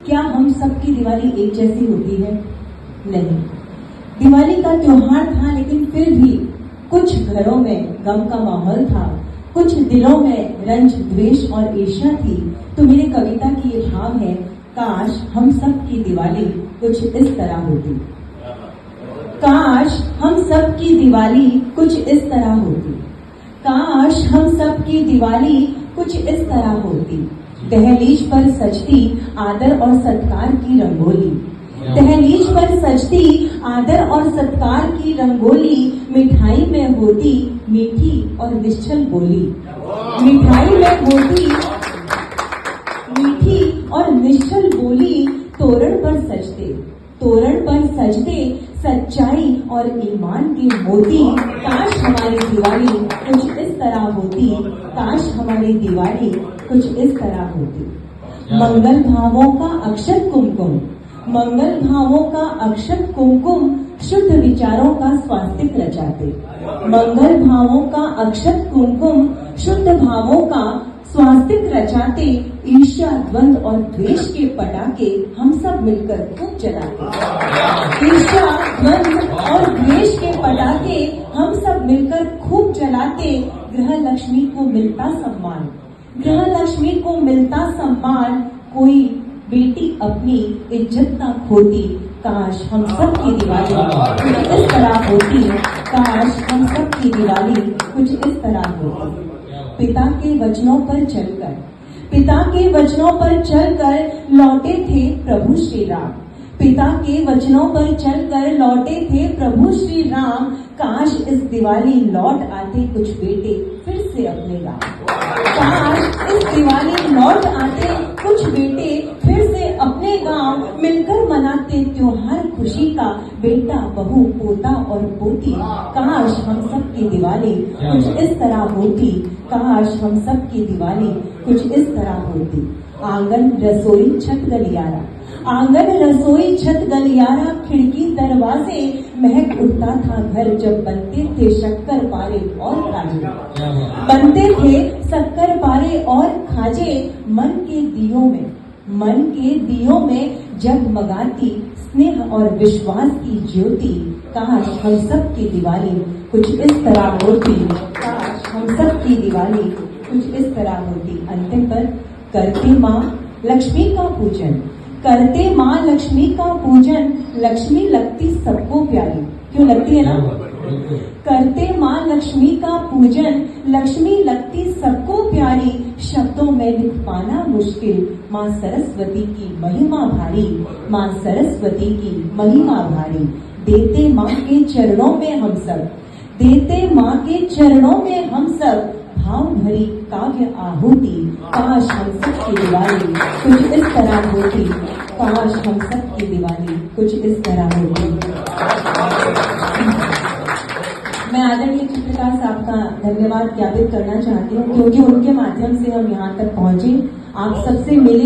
क्या हम सबकी दिवाली एक जैसी होती है? नहीं। दिवाली का त्योहार था, लेकिन फिर भी कुछ घरों में गम का माहौल था, कुछ दिलों में रंज, द्वेष और ईर्ष्या थी। तो मेरी कविता की ये भाव है, काश हम सब की दिवाली कुछ इस तरह होती। काश हम सब की दिवाली कुछ इस तरह होती। काश हम सब की दिवाली कुछ इस तरह होती। दहलीज पर सजती आदर और सत्कार की रंगोली। दहलीज पर सजती आदर और सत्कार की रंगोली। मिठाई में होती मीठी और निश्चल बोली। मिठाई में होती मीठी और निश्चल बोली। तोरण पर सजते सच्चाई और ईमान के मोती। काश हमारी दिवाली कुछ इस तरह होती। काश हमारी दिवाली कुछ इस तरह होती। मंगल भावों का अक्षत कुमकुम। मंगल भावों का अक्षत कुमकुम। शुद्ध विचारों का स्वास्तिक रचाते। मंगल भावों का अक्षत कुमकुम। शुद्ध भावों का स्वास्तिक रचाते। ईर्ष्या, द्वंद्व और द्वेष के पटाखे हम सब मिलकर खूब जलाते। ईर्ष्या, द्वंद्व और द्वेष के पटाखे हम सब मिलकर खूब जलाते। गृह लक्ष्मी को मिलता सम्मान। गृह लक्ष्मी को मिलता सम्मान। कोई बेटी अपनी इज्जत ना खोती। काश हम सब की दिवाली कुछ इस तरह होती। काश हम सब की दिवाली कुछ इस तरह होती। पिता के वचनों पर चलकर लौटे थे प्रभु श्री राम। पिता के वचनों पर चलकर लौटे थे प्रभु श्री राम। काश इस दिवाली लौट आते कुछ बेटे फिर से अपने गांव। काश इस दिवाली लौट आते कुछ बेटे फिर से अपने गांव। मिलकर मनाते त्योहार खुशी का, बेटा, बहू, पोता और पोती। काश हम सब की दिवाली कुछ इस तरह होती। काश हम सब की दिवाली कुछ इस तरह होती। आंगन, रसोई, छत, गलियारा। आंगन, रसोई, छत, गलियारा। खिड़की, दरवाजे। महक उठता था घर जब बनते थे शक्कर पारे और खाजे। बनते थे शक्कर पारे और खाजे। मन के दियों में जगमगाती स्नेह और विश्वास की ज्योति। काश हम सब की दिवाली कुछ इस तरह होती। काश हम सब की दिवाली कुछ इस तरह होती। अंतिम पर करते माँ लक्ष्मी का पूजन। करते माँ लक्ष्मी का पूजन। लक्ष्मी लगती सबको प्यारी। क्यों लगती है ना? करते माँ लक्ष्मी का पूजन। लक्ष्मी लगती सबको प्यारी। शब्दों में लिख पाना मुश्किल। माँ सरस्वती की महिमा भारी। माँ सरस्वती की महिमा भारी। देते माँ के चरणों में हम सब। देते माँ के चरणों में हम सब। भाव भरी काव्य आहुति। काश हम सब की दिवाली कुछ इस तरह होती। काश हम सब की दिवाली कुछ इस तरह होती। मैं आदरणीय चित्रकार साहब का धन्यवाद ज्ञापित करना चाहती हूँ, क्योंकि उनके माध्यम से हम यहाँ तक पहुंचे, आप सबसे मिले।